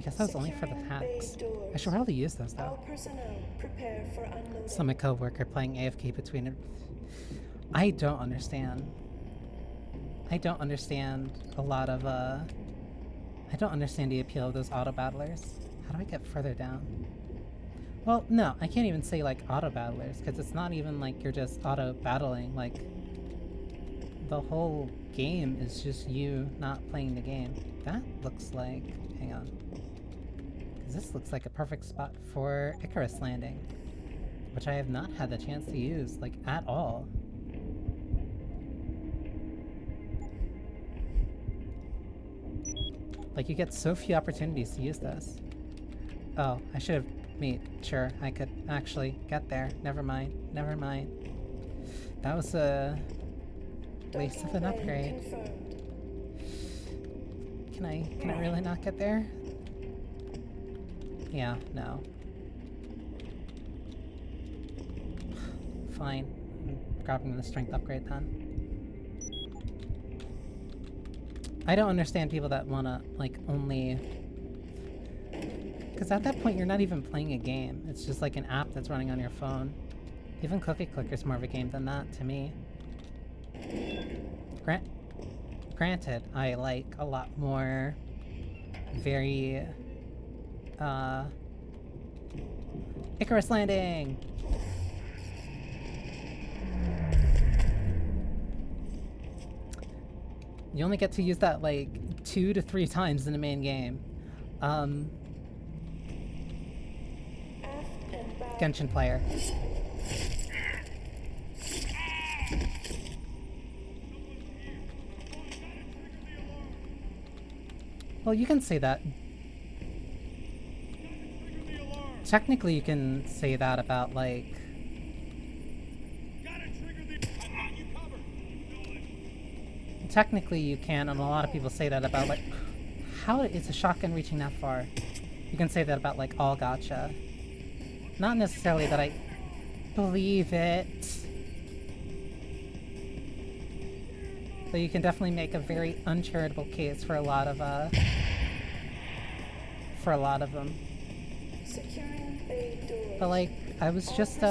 guess that was only for the hacks. I should probably use those though. Some my coworker playing AFK between it. I don't understand. I don't understand a lot of I don't understand the appeal of those auto battlers. How do I get further down? Well, no, I can't even say like auto battlers, because it's not even like you're just auto battling. Like, the whole game is just you not playing the game. That looks like, hang on, because this looks like a perfect spot for Icarus landing, which I have not had the chance to use like at all. Like, you get so few opportunities to use this. Oh, I should have made sure I could actually get there. Never mind. Never mind. That was a waste of an upgrade. Can I really not get there? Yeah, no. Fine. I'm grabbing the strength upgrade then. I don't understand people that wanna, like, only... Because at that point, you're not even playing a game. It's just like an app that's running on your phone. Even Cookie Clicker's more of a game than that, to me. Granted, I like a lot more very... Icarus landing! You only get to use that like 2 to 3 times in the main game. Genshin player. Well, you can say that. Technically, you can say that about like... Technically you can, and a lot of people say that about like... How is a shotgun reaching that far? You can say that about like all gacha. Not necessarily that I believe it. But you can definitely make a very uncharitable case for a lot of them. But like, I was just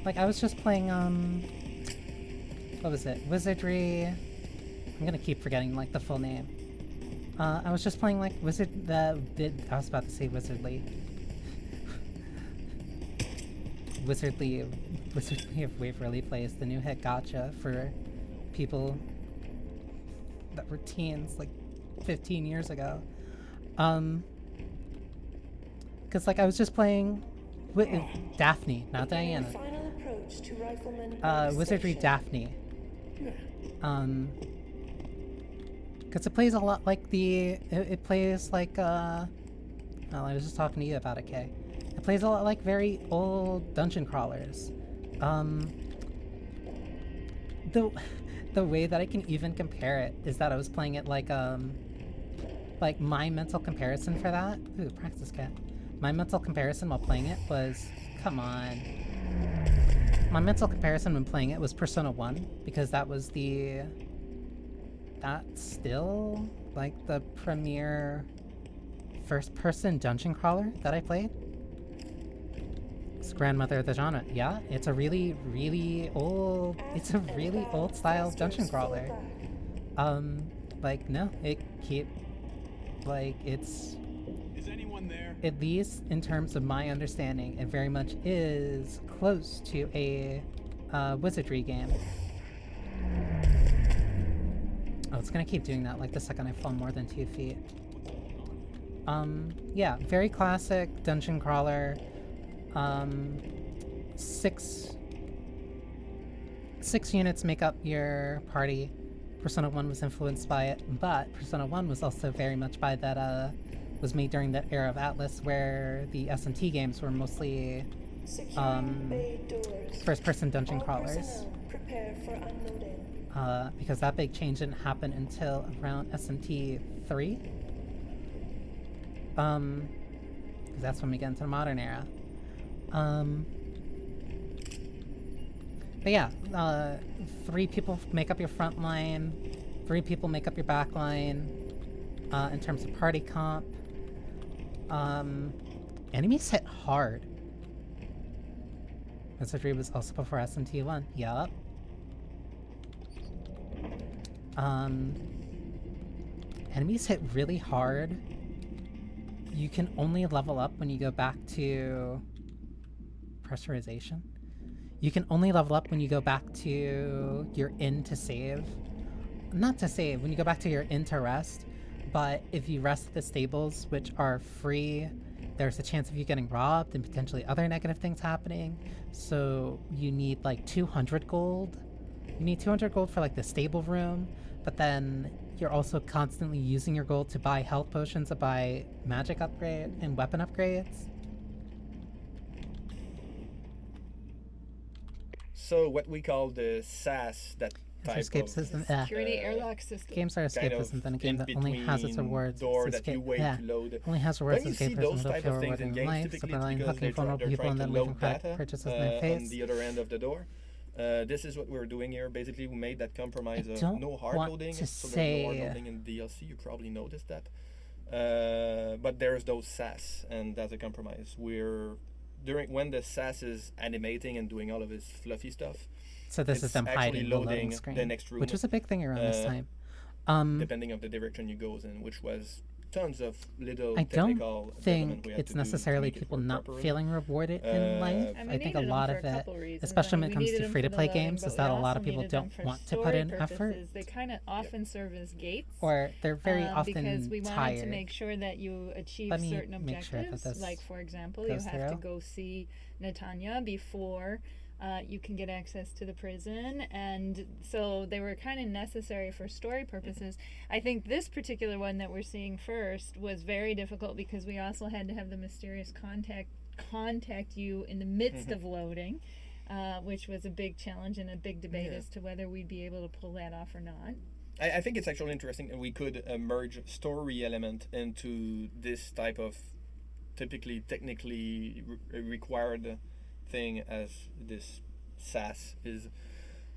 like, I was just playing what was it? Wizardry... I'm gonna keep forgetting, like, the full name. I was just playing, like, I was about to say Wizardly. Wizardly of Waverly Place, the new hit gacha for people that were teens, like, 15 years ago. Because, like, I was just playing... Daphne, not Diana. Wizardry Daphne. Because it plays a lot like it plays like, well, I was just talking to you about it, Kay. It plays a lot like very old dungeon crawlers. The way that I can even compare it is that I was playing it like my mental comparison for that. Ooh, practice cat. My mental comparison while playing it was, come on. My mental comparison when playing it was Persona 1, because that was that's still, like, the premier first-person dungeon crawler that I played. It's grandmother of the genre. Yeah, it's a really, really old style dungeon crawler. Like, no, it's... Is anyone there? At least in terms of my understanding, it very much is close to a wizardry game. Oh, it's gonna keep doing that like the second I fall more than 2 feet. Yeah, very classic dungeon crawler. 6 units make up your party. Persona 1 was influenced by it, but Persona 1 was also very much by that, was made during that era of Atlas where the SMT games were mostly, first-person dungeon crawlers. Because that big change didn't happen until around SMT 3. Because that's when we get into the modern era. But yeah, 3 people make up your front line, 3 people make up your back line. in terms of party comp. Enemies hit hard. Wizardry was also before SMT1. Yup. Enemies hit really hard. You can only level up when you go back to pressurization. You can only level up when you go back to your inn to save. Not to save, when you go back to your inn to rest. But if you rest at the stables, which are free, there's a chance of you getting robbed and potentially other negative things happening. So you need like 200 gold. You need 200 gold for like the stable room, but then you're also constantly using your gold to buy health potions, to buy magic upgrade and weapon upgrades. So what we call the SAS, that type escape of system. Security airlock system. Games are escape kind of system than a game that only has its rewards. door It's that you escape- wait yeah. to load. Only has rewards When as you escape see those person, type feel of things rewarding in games, life, typically super it's relying, because hooking vulnerable they're people, trying and to then load leaving credit data purchases in their on face. the other end of the door. This is what we're doing here. Basically, we made that compromise I of don't no hard want loading. to So there's no hard say- loading in DLC. You probably noticed that. But there's those SAS, and that's a compromise. When the SAS is animating and doing all of his fluffy stuff, So this is it's them actually hiding the loading loading screen, the next room, which was a big thing around this time. depending of the direction you goes in, which was tons of little I technical don't development think we had it's to do to necessarily make it people work not properly. feeling rewarded in life. And I we think a needed them lot for of a it, couple reasons. especially when We it comes needed to them for free-to-play the loading, games, but is we that a lot also of people needed them don't for want to put story in effort, purposes. They kind of often serve as gates. or they're very because often we wanted tired. to make sure that you achieve Let me certain make sure that objectives. this Like, for example, you goes have to through. go see Netanya before you can get access to the prison, and so they were kind of necessary for story purposes. I think this particular one that we're seeing first was very difficult because we also had to have the mysterious contact you in the midst of loading, which was a big challenge and a big debate as to whether we'd be able to pull that off or not. I think it's actually interesting that we could merge story element into this type of technically required thing as this SAS is.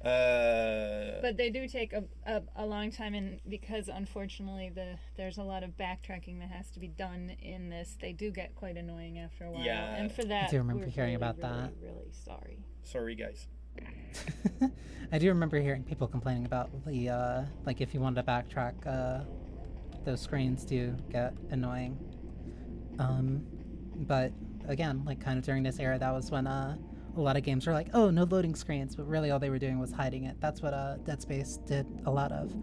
But they do take a long time, and because unfortunately there's a lot of backtracking that has to be done in this, they do get quite annoying after a while. Yeah. And for that, do remember we're hearing really, about that. Really sorry. Sorry, guys. I do remember hearing people complaining about the like if you wanted to backtrack, those screens do get annoying. But again, like kind of during this era, that was when a lot of games were like, oh, no loading screens, but really all they were doing was hiding it. That's what Dead Space did a lot of.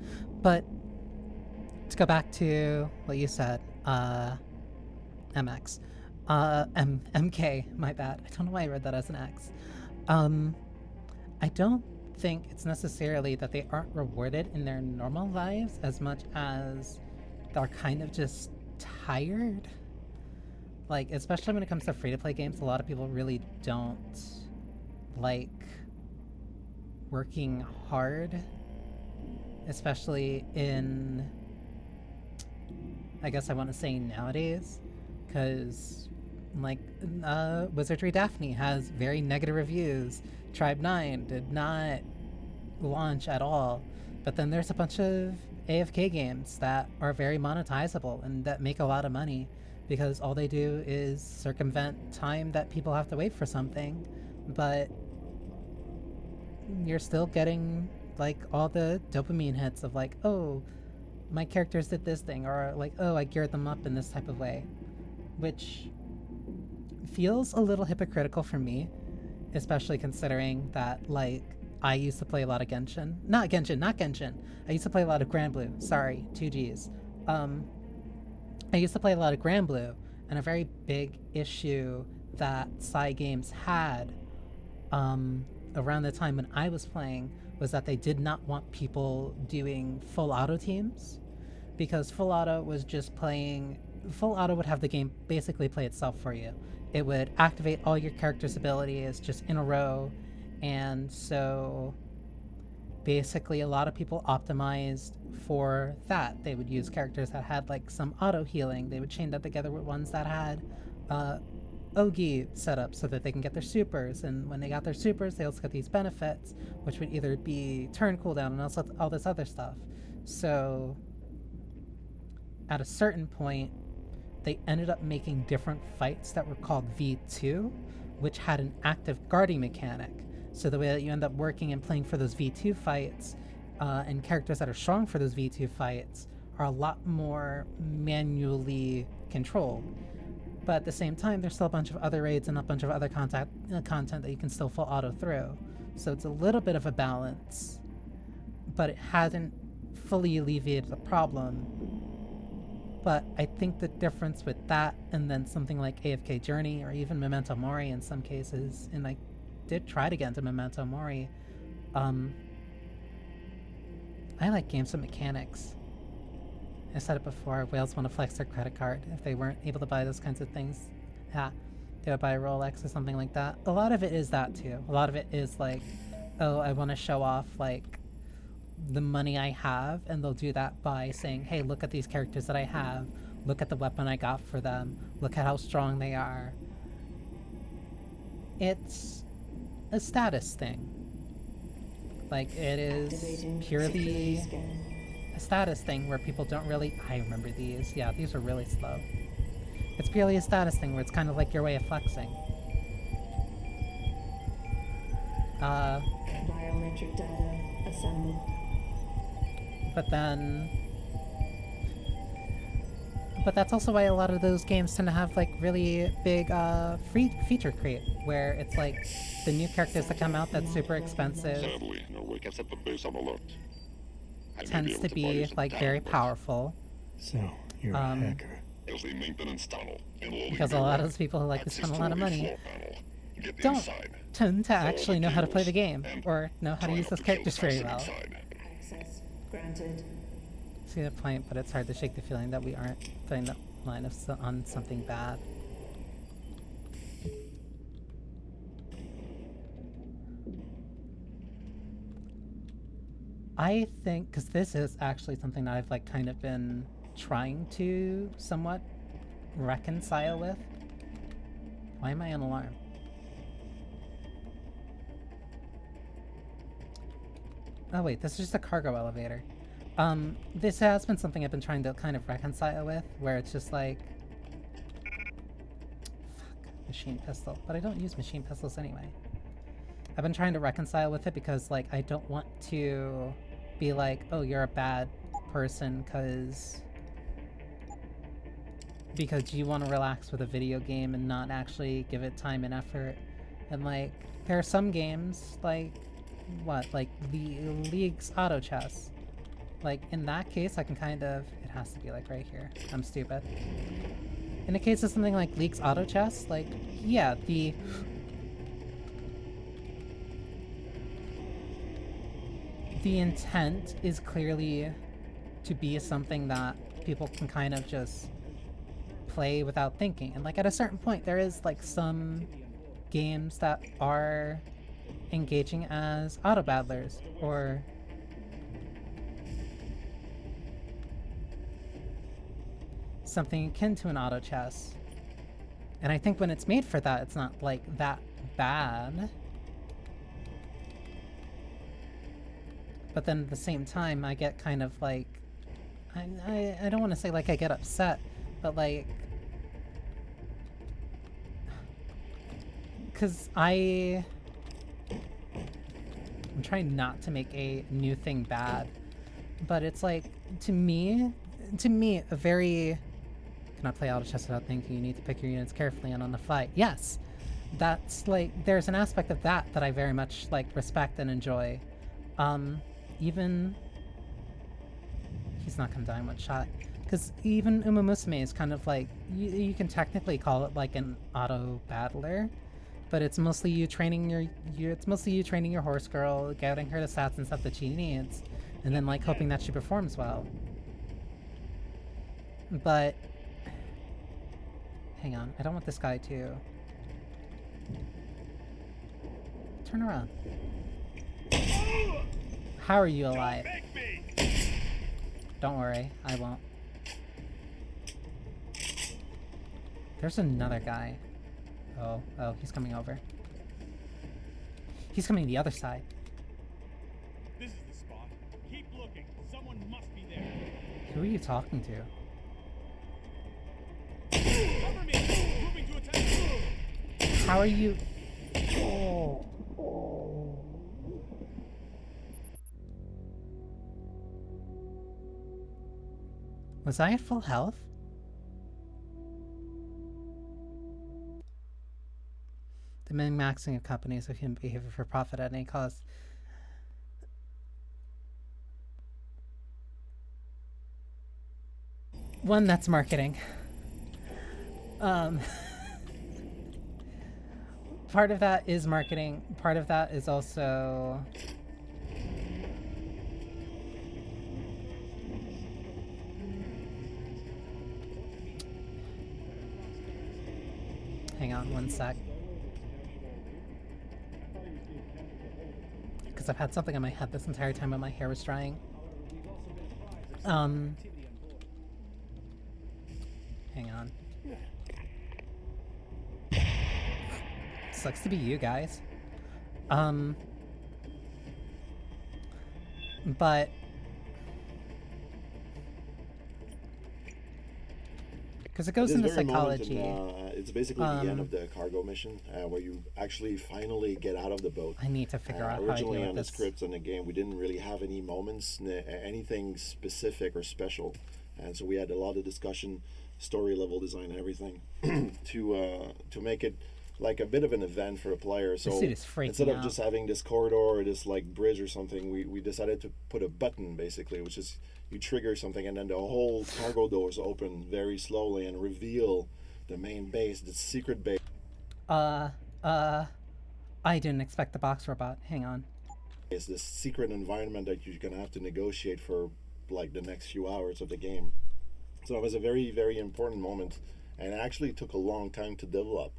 But to go back to what you said, MX, MK, my bad. I don't know why I read that as an X. I don't think it's necessarily that they aren't rewarded in their normal lives as much as they're kind of just tired. Like, especially when it comes to free-to-play games, a lot of people really don't like working hard, especially in, I guess I want to say nowadays, because like Wizardry Daphne has very negative reviews. Tribe 9 did not launch at all, but then there's a bunch of AFK games that are very monetizable and that make a lot of money because all they do is circumvent time that people have to wait for something, but you're still getting like all the dopamine hits of like, oh, my characters did this thing, or like, oh, I geared them up in this type of way, which feels a little hypocritical for me, especially considering that like I used to play a lot of Genshin. Not Genshin. I used to play a lot of Grand Blue. Sorry, 2Gs. I used to play a lot of Grand Blue, and a very big issue that Cygames had around the time when I was playing was that they did not want people doing full auto teams, because full auto was just playing. Full auto would have the game basically play itself for you. It would activate all your character's abilities just in a row, and so basically a lot of people optimized for that. They would use characters that had like some auto healing. They would chain that together with ones that had Ogi set up so that they can get their supers, and when they got their supers they also got these benefits, which would either be turn cooldown and also all this other stuff. So at a certain point, they ended up making different fights that were called V2, which had an active guarding mechanic. So the way that you end up working and playing for those V2 fights, and characters that are strong for those V2 fights, are a lot more manually controlled. But at the same time, there's still a bunch of other raids and a bunch of other content that you can still full auto through. So it's a little bit of a balance, but it hasn't fully alleviated the problem. But I think the difference with that and then something like AFK Journey or even Memento Mori in some cases, and I did try to get into Memento Mori, I like games with mechanics. I said it before, whales want to flex their credit card. If they weren't able to buy those kinds of things, yeah, they would buy a Rolex or something like that. A lot of it is that too. A lot of it is like, oh, I want to show off like the money I have, and they'll do that by saying, hey, look at these characters that I have. Look at the weapon I got for them. Look at how strong they are. It's a status thing. Like, it is purely a status thing where people don't really... I remember these. Yeah, these are really slow. It's purely a status thing where it's kind of like your way of flexing. Biometric data assembled. But that's also why a lot of those games tend to have like really big free feature creep, where it's like the new characters that come out that's super expensive Sadly, Norway can set the base on alert. I may tends able to buy be you some like time, very but powerful. So, you're a hacker. There's a maintenance tunnel in loading Because a bay lot of one. those people who like to Access spend a lot of to a money floor panel. Get don't inside. tend to Follow actually the know how to play the cables game and or know how to try use not those to kill characters very fasten well. inside. Access granted. See the point, but it's hard to shake the feeling that we aren't putting the line of on something bad. I think, because this is actually something that I've like kind of been trying to somewhat reconcile with. Why am I on alarm? Oh wait, this is just a cargo elevator. This has been something I've been trying to kind of reconcile with, where it's just like... Fuck, machine pistol. But I don't use machine pistols anyway. I've been trying to reconcile with it because, like, I don't want to be like, oh, you're a bad person because you want to relax with a video game and not actually give it time and effort. And, like, there are some games, like, like the League's auto chess. Like, in that case, I can kind of... It has to be, like, right here. I'm stupid. In the case of something like League's auto chess, like, yeah, the intent is clearly to be something that people can kind of just play without thinking. And, like, at a certain point, there is, like, some games that are engaging as auto battlers, or something akin to an auto chess. And I think when it's made for that, it's not like that bad. But then at the same time, I get kind of like, I don't want to say like I get upset, but like, because I'm trying not to make a new thing bad, but it's like, to me, a very... Cannot play auto chess without thinking. You need to pick your units carefully and on the fly. Yes, that's like, there's an aspect of that that I very much like respect and enjoy. Even he's not gonna die in one shot, because even Uma Musume is kind of like, you can technically call it like an auto battler, but it's mostly you training your horse girl, getting her the stats and stuff that she needs, and then like hoping that she performs well. But hang on, I don't want this guy to... Turn around. How are you alive? Don't worry, I won't. There's another guy. Oh, he's coming over. He's coming the other side. This is the spot. Keep looking. Someone must be there. Who are you talking to? How are you? Oh. Was I at full health? The min-maxing of companies of human behavior for profit at any cost. One, that's marketing. Part of that is marketing. Part of that is also... Hang on one sec. Because I've had something on my head this entire time when my hair was drying. Hang on. Sucks to be you guys. But because it goes into psychology. It's basically the end of the cargo mission, where you actually finally get out of the boat. I need to figure out how I originally do on the this. scripts and the game, we didn't really have any moments, anything specific or special, and so we had a lot of discussion, story level design, and everything, to make it like a bit of an event for a player. So This dude is freaking instead of out. just having this corridor or this like bridge or something, we decided to put a button basically, which is you trigger something and then the whole cargo doors open very slowly and reveal the main base, the secret base. I didn't expect the box robot. Hang on. It's this secret environment that you're gonna have to negotiate for like the next few hours of the game. So it was a very, very important moment, and it actually took a long time to develop,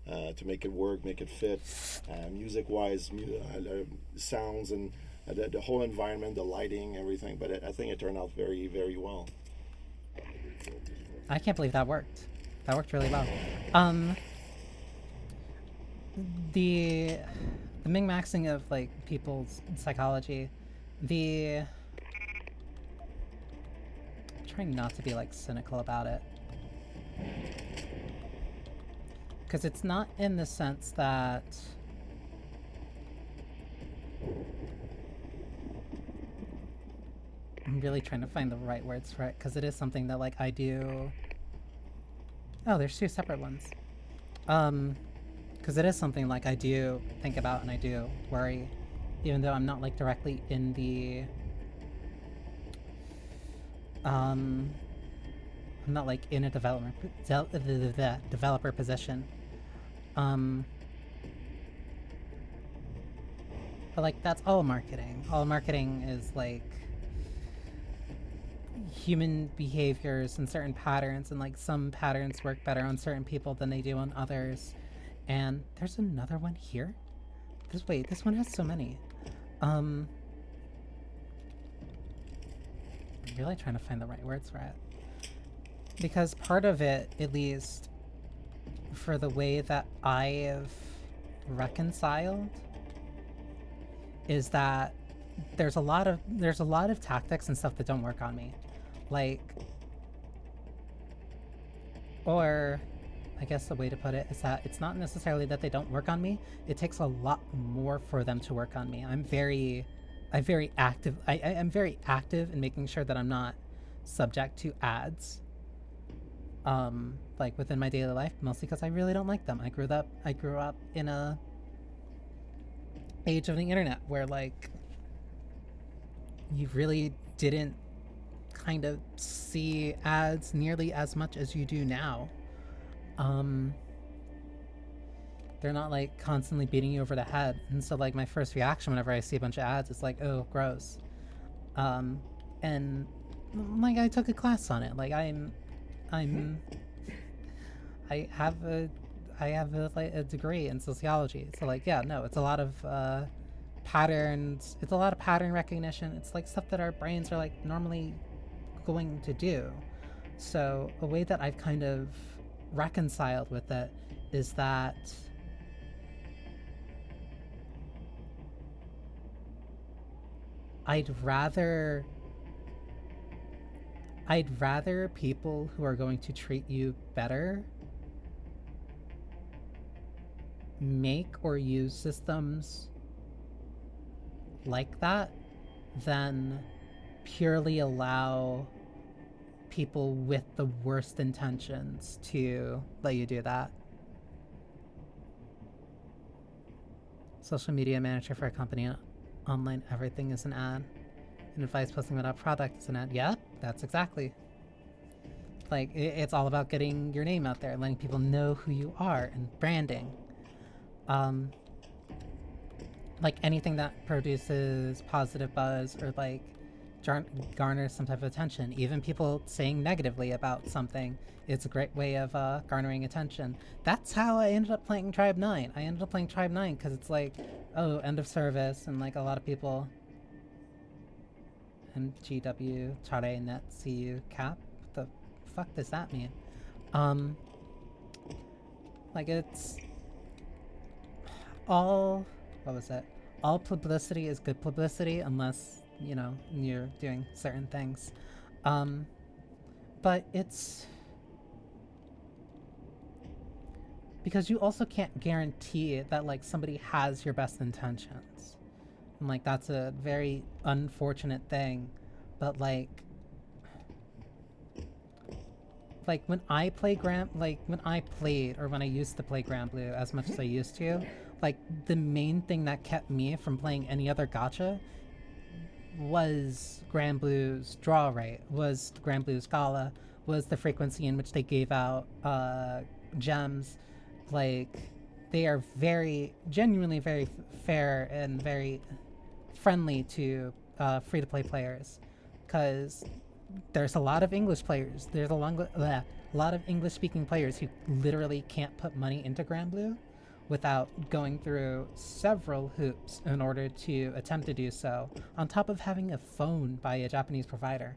to make it work, make it fit, music-wise, sounds, and the whole environment, the lighting, everything. But I think it turned out very, very well. I can't believe that worked. That worked really well. The min-maxing of like people's psychology, I'm trying not to be like cynical about it, because it's not in the sense that I'm really trying to find the right words for it, because it is something that like I do. Oh, there's two separate ones. Because it is something like I do think about and I do worry, even though I'm not like directly in the I'm not like in a developer position. But like that's all marketing. All marketing is like human behaviors and certain patterns, and like some patterns work better on certain people than they do on others. And there's another one here. This one has so many. I'm really trying to find the right words for it, because part of it, at least for the way that I've reconciled, is that there's a lot of tactics and stuff that don't work on me, like, or I guess the way to put it is that it's not necessarily that they don't work on me. It takes a lot more for them to work on me. I'm very active. I'm very active in making sure that I'm not subject to ads, like within my daily life, mostly because I really don't like them. I grew up in a age of the internet where like you really didn't kind of see ads nearly as much as you do now. They're not like constantly beating you over the head, and so like my first reaction whenever I see a bunch of ads is like, oh, gross. And like I took a class on it. Like I have like a degree in sociology, so like yeah, no, it's a lot of patterns. It's a lot of pattern recognition. It's like stuff that our brains are like normally going to do. So a way that I've kind of reconciled with it is that I'd rather people who are going to treat you better make or use systems like that than purely allow people with the worst intentions to let you do that. Social media manager for a company, online everything is an ad. And advice posting about a product is an ad. Yeah, that's exactly. Like, it's all about getting your name out there, letting people know who you are, and branding. Like anything that produces positive buzz or like garners some type of attention. Even people saying negatively about something, it's a great way of garnering attention. That's how I ended up playing Tribe 9. I ended up playing Tribe 9 because it's like, oh, end of service, and like a lot of people. MGW Tare Net CU Cap. What the fuck does that mean? Like it's all, what was it? All publicity is good publicity unless, you know, you're doing certain things. But it's because you also can't guarantee that like somebody has your best intentions. And like that's a very unfortunate thing. But like when I play when I played or when I used to play Grand Blue as much as I used to, like the main thing that kept me from playing any other gacha was Grand Blue's draw rate, was Grand Blue's Scala, was the frequency in which they gave out gems. Like they are genuinely very fair and very friendly to free-to-play players, because there's a lot of English players. There's a lot of English-speaking players who literally can't put money into Grand Blue without going through several hoops in order to attempt to do so, on top of having a phone by a Japanese provider.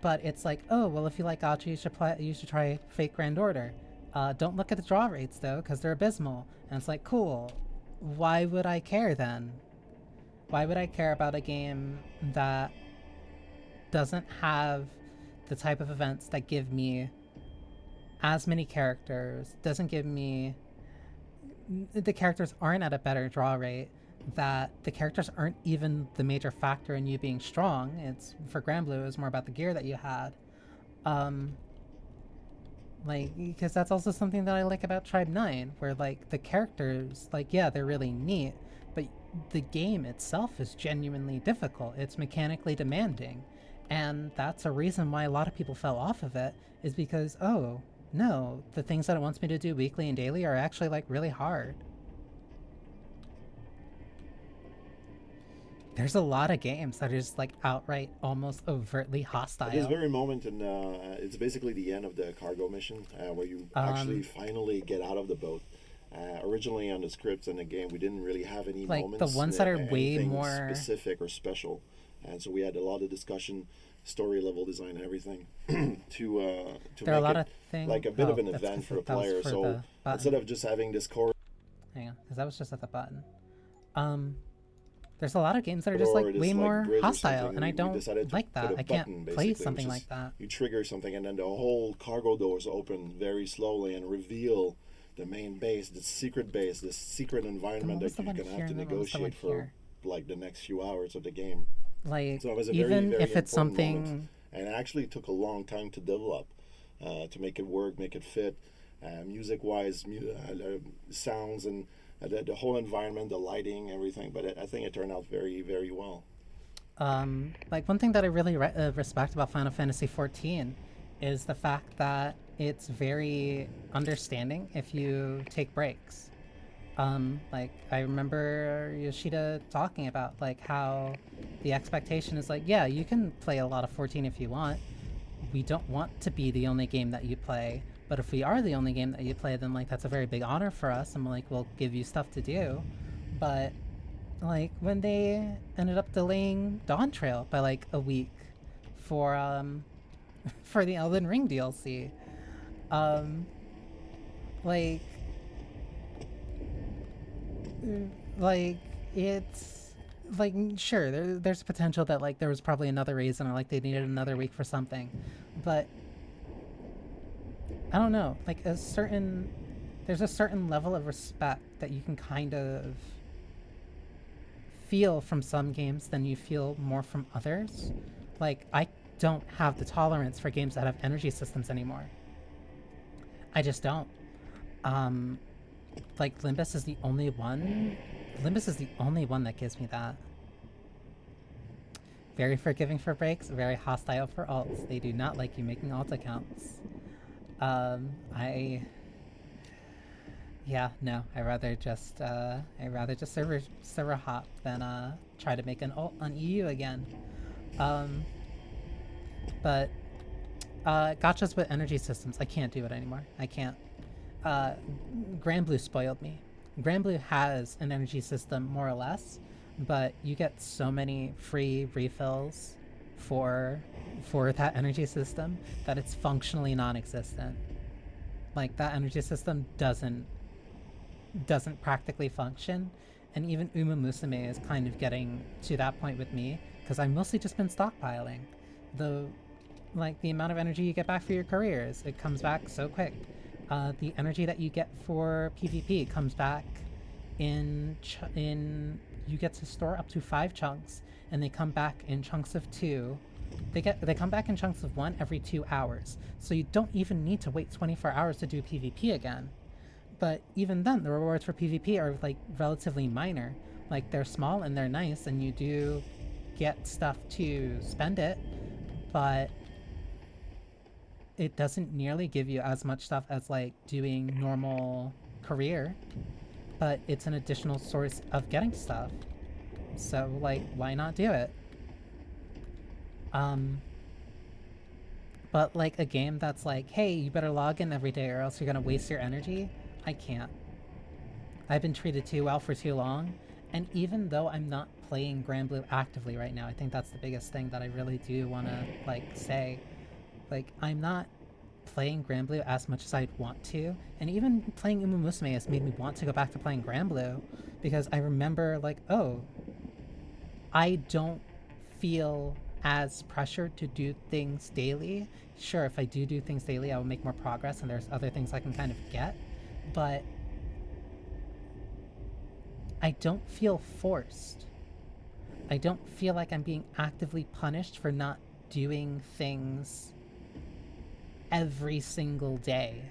But it's like, oh, well, if you like gacha, you should try Fate Grand Order. Don't look at the draw rates, though, because they're abysmal. And it's like, cool. Why would I care, then? Why would I care about a game that doesn't have the type of events that give me as many characters, doesn't give me... The characters aren't at a better draw rate, that the characters aren't even the major factor in you being strong. It's, for Grand Blue, it's more about the gear that you had. Like, because that's also something that I like about Tribe 9, where, like, the characters, like, yeah, they're really neat, but the game itself is genuinely difficult. It's mechanically demanding. And that's a reason why a lot of people fell off of it, is because, oh, no, the things that it wants me to do weekly and daily are actually, like, really hard. There's a lot of games that are just, like, outright, almost overtly hostile. At this very moment, and it's basically the end of the cargo mission, where you actually finally get out of the boat. Originally on the scripts in the game, we didn't really have any like moments, the ones that are way more specific or special, and so we had a lot of discussion, story level design, and everything to there are make a lot it of things like a bit of an event for a player. So instead of just having this core, hang on, because that was just at the button. There's a lot of games that are just like way more hostile, and I don't like that. I can't play something like that. You trigger something, and then the whole cargo doors open very slowly and reveal the main base, the secret base, the secret environment that you're gonna have to negotiate for like the next few hours of the game. Like, so it was a even very if it's something, moment. And it actually took a long time to develop, to make it work, make it fit, music-wise, sounds, and the whole environment, the lighting, everything. But I think it turned out very, very well. Like, one thing that I really respect about Final Fantasy XIV is the fact that it's very understanding if you take breaks. Like, I remember Yoshida talking about, like, how the expectation is, like, yeah, you can play a lot of 14 if you want. We don't want to be the only game that you play, but if we are the only game that you play, then, like, that's a very big honor for us, and, like, we'll give you stuff to do. But, like, when they ended up delaying Dawn Trail by, like, a week for, for the Elden Ring DLC, like, it's, like, sure, there's potential that, like, there was probably another reason, or, like, they needed another week for something, but I don't know, like there's a certain level of respect that you can kind of feel from some games than you feel more from others. Like, I don't have the tolerance for games that have energy systems anymore. I just don't. Like, Limbus is the only one. Limbus is the only one that gives me that. Very forgiving for breaks, very hostile for alts. They do not like you making alt accounts. Yeah, no, I'd rather just server hop than try to make an alt on EU again. But gachas with energy systems, I can't do it anymore. I can't. Granblue spoiled me. Granblue has an energy system more or less, but you get so many free refills for that energy system that it's functionally non-existent. Like, that energy system doesn't practically function, and even Uma Musume is kind of getting to that point with me because I've mostly just been stockpiling. The amount of energy you get back for your careers, it comes back so quick. The energy that you get for PvP comes back in you get to store up to 5 chunks, and they come back in chunks of 2. They come back in chunks of 1 every 2 hours, so you don't even need to wait 24 hours to do PvP again. But even then, the rewards for PvP are like relatively minor. Like, they're small and they're nice, and you do get stuff to spend it, but it doesn't nearly give you as much stuff as like doing normal career, but it's an additional source of getting stuff. So, like, why not do it? But like a game that's like, hey, you better log in every day or else you're gonna waste your energy, I can't. I've been treated too well for too long, and even though I'm not playing Granblue actively right now, I think that's the biggest thing that I really do want to like say. Like, I'm not playing Granblue as much as I'd want to, and even playing Uma Musume has made me want to go back to playing Granblue, because I remember like, oh, I don't feel as pressured to do things daily. Sure, if I do things daily, I will make more progress, and there's other things I can kind of get, but I don't feel forced. I don't feel like I'm being actively punished for not doing things every single day.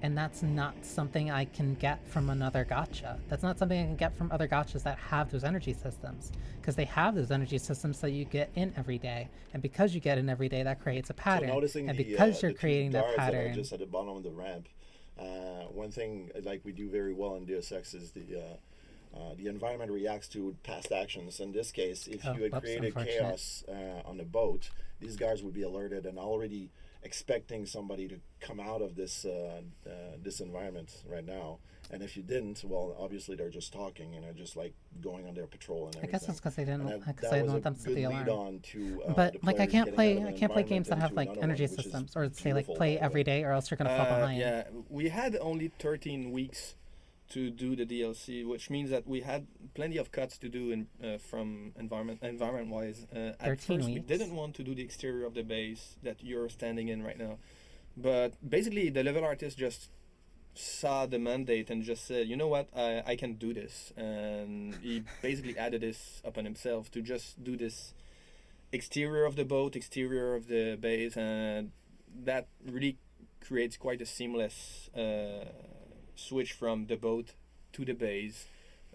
And that's not something I can get from another gacha. That's not something I can get from other gachas that have those energy systems. Because they have those energy systems that you get in every day. And because you get in every day, that creates a pattern. So noticing and because you're the creating that guards pattern... that are just at the bottom of the ramp, one thing like we do very well in Deus Ex is the environment reacts to past actions. In this case, if you had created chaos on the boat, these guards would be alerted and already expecting somebody to come out of this this environment right now. And if you didn't, well, obviously they're just talking and they're just like going on their patrol and everything. I guess that's because they didn't. Because I I didn't want them to set the alarm. But like, I can't play games that have like energy systems, or say like play every day, or else you're gonna fall behind. Yeah, we had only 13 weeks to do the DLC, which means that we had plenty of cuts to do in from environment wise. At first, we didn't want to do the exterior of the base that you're standing in right now, but basically the level artist just saw the mandate and just said, you know what, I can do this, and he basically added this upon himself to just do this exterior of the boat, exterior of the base, and that really creates quite a seamless switch from the boat to the base,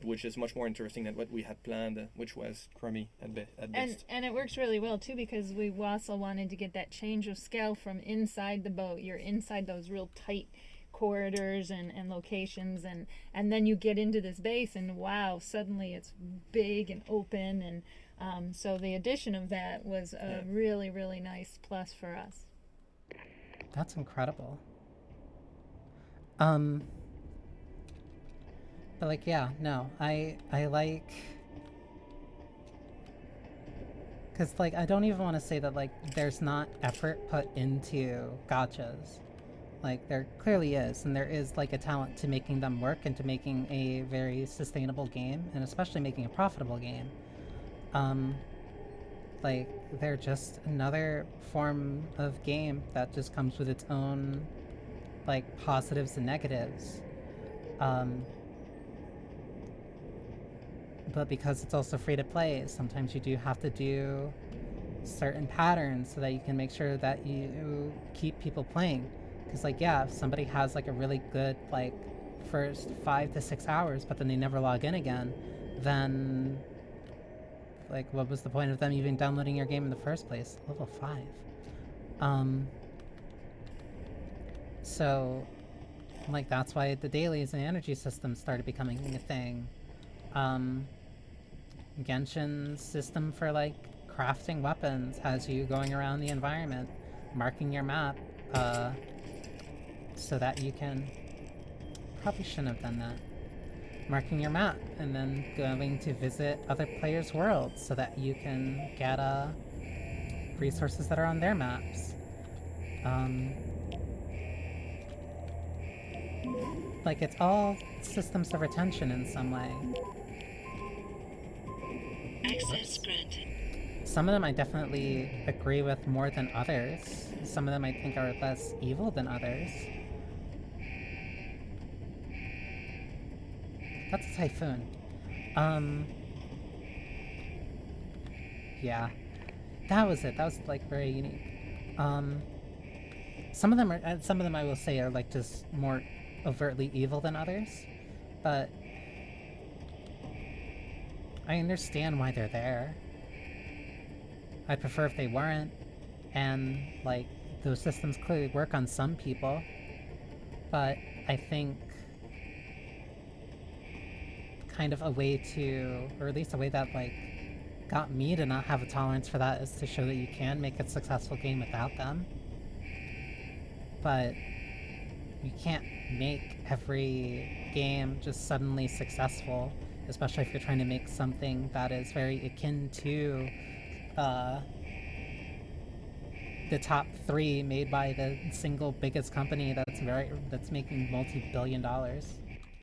which is much more interesting than what we had planned, which was crummy at best. And it works really well too, because we also wanted to get that change of scale from inside the boat. You're inside those real tight corridors and locations, and then you get into this base and wow, suddenly it's big and open, and so the addition of that was a really, really nice plus for us. That's incredible. But like, yeah, no, I like, because like, I don't even want to say that like there's not effort put into gachas. Like, there clearly is, and there is like a talent to making them work and to making a very sustainable game, and especially making a profitable game. Like, they're just another form of game that just comes with its own, like, positives and negatives. But because it's also free to play, sometimes you do have to do certain patterns so that you can make sure that you keep people playing. Because, like, yeah, if somebody has, like, a really good, like, first 5 to 6 hours, but then they never log in again, then, like, what was the point of them even downloading your game in the first place? Level 5. So, like, that's why the dailies and energy systems started becoming a thing. Genshin's system for, like, crafting weapons has you going around the environment, marking your map, so that you can... Probably shouldn't have done that. Marking your map, and then going to visit other players' worlds so that you can get, resources that are on their maps. Like, it's all systems of retention in some way. Access granted. Some of them I definitely agree with more than others. Some of them I think are less evil than others. That's a typhoon. Yeah. That was it. That was, like, very unique. Some of them I will say are, like, just more overtly evil than others. But I understand why they're there. I'd prefer if they weren't. And, like, those systems clearly work on some people. But I think kind of a way to, or at least a way that, like, got me to not have a tolerance for that is to show that you can make a successful game without them. But you can't make every game just suddenly successful, especially if you're trying to make something that is very akin to the top 3 made by the single biggest company that's making multi-billion dollars.